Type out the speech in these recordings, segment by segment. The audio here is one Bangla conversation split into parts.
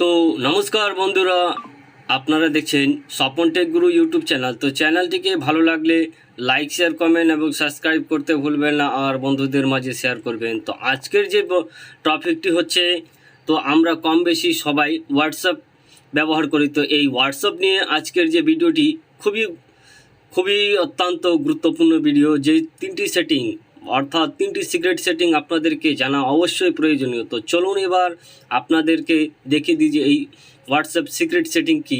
তো নমস্কার বন্ধুরা, আপনারা দেখছেন স্বপন টেক গুরু ইউটিউব চ্যানেল। তো চ্যানেলটিকে ভালো লাগলে লাইক, শেয়ার, কমেন্ট এবং সাবস্ক্রাইব করতে ভুলবেন না, আর বন্ধুদের মাঝে শেয়ার করবেন। তো আজকের যে টপিকটি হচ্ছে, তো আমরা কম বেশি সবাই হোয়াটসঅ্যাপ ব্যবহার করি। তো এই হোয়াটসঅ্যাপ নিয়ে আজকের যে ভিডিওটি খুবই খুবই অত্যন্ত গুরুত্বপূর্ণ ভিডিও। যে তিনটি সেটিং, অর্থাৎ তিনটি সিক্রেট সেটিং আপনাদেরকে জানা অবশ্যই প্রয়োজনীয়। তো চলুন এবার আপনাদেরকে দেখিয়ে দিই যে এই হোয়াটসঅ্যাপ সিক্রেট সেটিং কি।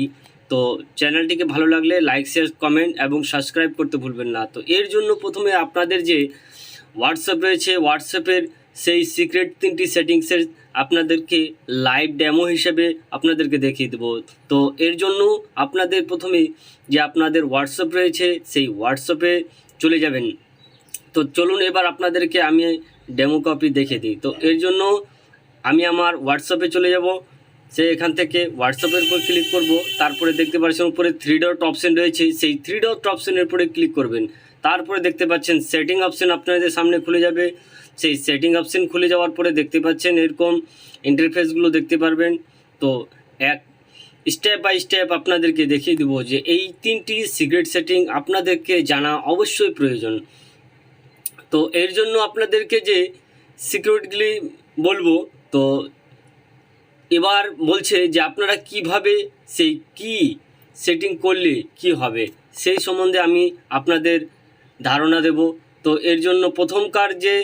তো চ্যানেলটিকে ভালো লাগলে লাইক, শেয়ার, কমেন্ট এবং সাবস্ক্রাইব করতে ভুলবেন না। তো এর জন্য প্রথমে আপনাদের যে হোয়াটসঅ্যাপ রয়েছে, হোয়াটসঅ্যাপের সেই সিক্রেট তিনটি সেটিংসের আপনাদেরকে লাইভ ডেমো হিসেবে আপনাদেরকে দেখিয়ে দেবো। তো এর জন্য আপনাদের প্রথমে যে আপনাদের হোয়াটসঅ্যাপ রয়েছে সেই হোয়াটসঅ্যাপে চলে যাবেন। তো চলুন এবার আপনাদেরকে আমি ডেমো কপি দেখে দিই। তো এর জন্য আমি আমার হোয়াটসঅ্যাপে চলে যাব। সে এখান থেকে হোয়াটসঅ্যাপের উপর ক্লিক করব। তারপরে দেখতে পাচ্ছেন উপরে 3 ডট অপশন রয়েছে, সেই 3 ডট অপশনের উপরে ক্লিক করবেন। তারপরে দেখতে পাচ্ছেন সেটিং অপশন আপনাদের সামনে খুলে যাবে। সেই সেটিং অপশন খুলে যাওয়ার পরে দেখতে পাচ্ছেন এরকম ইন্টারফেসগুলো দেখতে পারবেন। তো এক স্টেপ বাই স্টেপ আপনাদেরকে দেখিয়ে দেবো যে এই তিনটি সিক্রেট সেটিং আপনাদেরকে জানা অবশ্যই প্রয়োজন। তো এর জন্য আপনাদেরকে যে সিকিউরিটিগুলি বলবো, তো এবার বলছে যে আপনারা কিভাবে সেই কি সেটিং করলে কি হবে সেই সম্বন্ধে আমি আপনাদের ধারণা দেব। তো এর জন্য প্রথমকার যে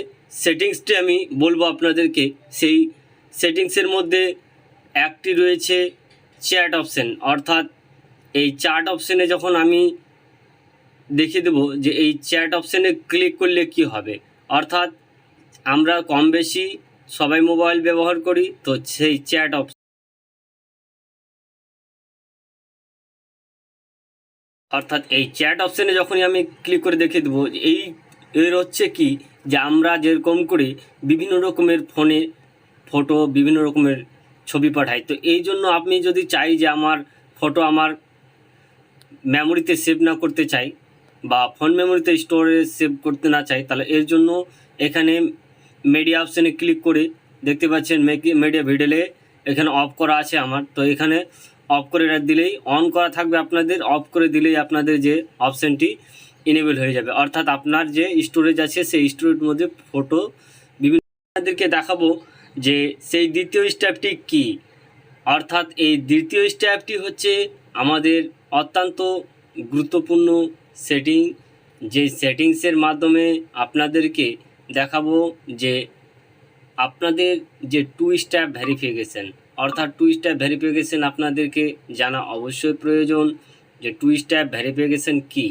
সেটিংসটি আমি বলবো আপনাদেরকে, সেই সেটিংসের মধ্যে একটি রয়েছে চ্যাট অপশন। অর্থাৎ এই চ্যাট অপশনে যখন আমি দেখিয়ে দেবো যে এই চ্যাট অপশানে ক্লিক করলে কি হবে। অর্থাৎ আমরা কম বেশি সবাই মোবাইল ব্যবহার করি, তো সেই চ্যাট অপশন, অর্থাৎ এই চ্যাট অপশানে যখনই আমি ক্লিক করে দেখিয়ে দেবো এই এর হচ্ছে কি, যে আমরা যেরকম করে বিভিন্ন রকমের ফোনে ফটো, বিভিন্ন রকমের ছবি পাঠাই। তো এই জন্য আপনি যদি চাই যে আমার ফটো আমার মেমোরিতে সেভ না করতে চাই বা ফোন মেমোরিতে স্টোরেজ সেভ করতে না চাই, তাহলে এর জন্য এখানে মিডিয়া অপশানে ক্লিক করে দেখতে পাচ্ছেন মিডিয়া ভিডিওলে এখানে অফ করা আছে আমার। তো এখানে অফ করে দিলেই, অন করা থাকবে আপনাদের, অফ করে দিলেই আপনাদের যে অপশানটি ইনেবল হয়ে যাবে। অর্থাৎ আপনার যে স্টোরেজ আছে সেই স্টোরেজের মধ্যে ফটো বিভিন্ন, আপনাদেরকে দেখাবো যে সেই দ্বিতীয় স্টেপটি কি। অর্থাৎ এই দ্বিতীয় স্টেপটি হচ্ছে আমাদের অত্যন্ত গুরুত্বপূর্ণ সেটিং, যে সেটিংসের মাধ্যমে আপনাদেরকে দেখাবো যে আপনাদের যে 2 স্টেপ ভেরিফিকেশন, অর্থাৎ 2 স্টেপ ভেরিফিকেশন আপনাদেরকে জানা অবশ্যই প্রয়োজন। যে 2 স্টেপ ভেরিফিকেশন কি,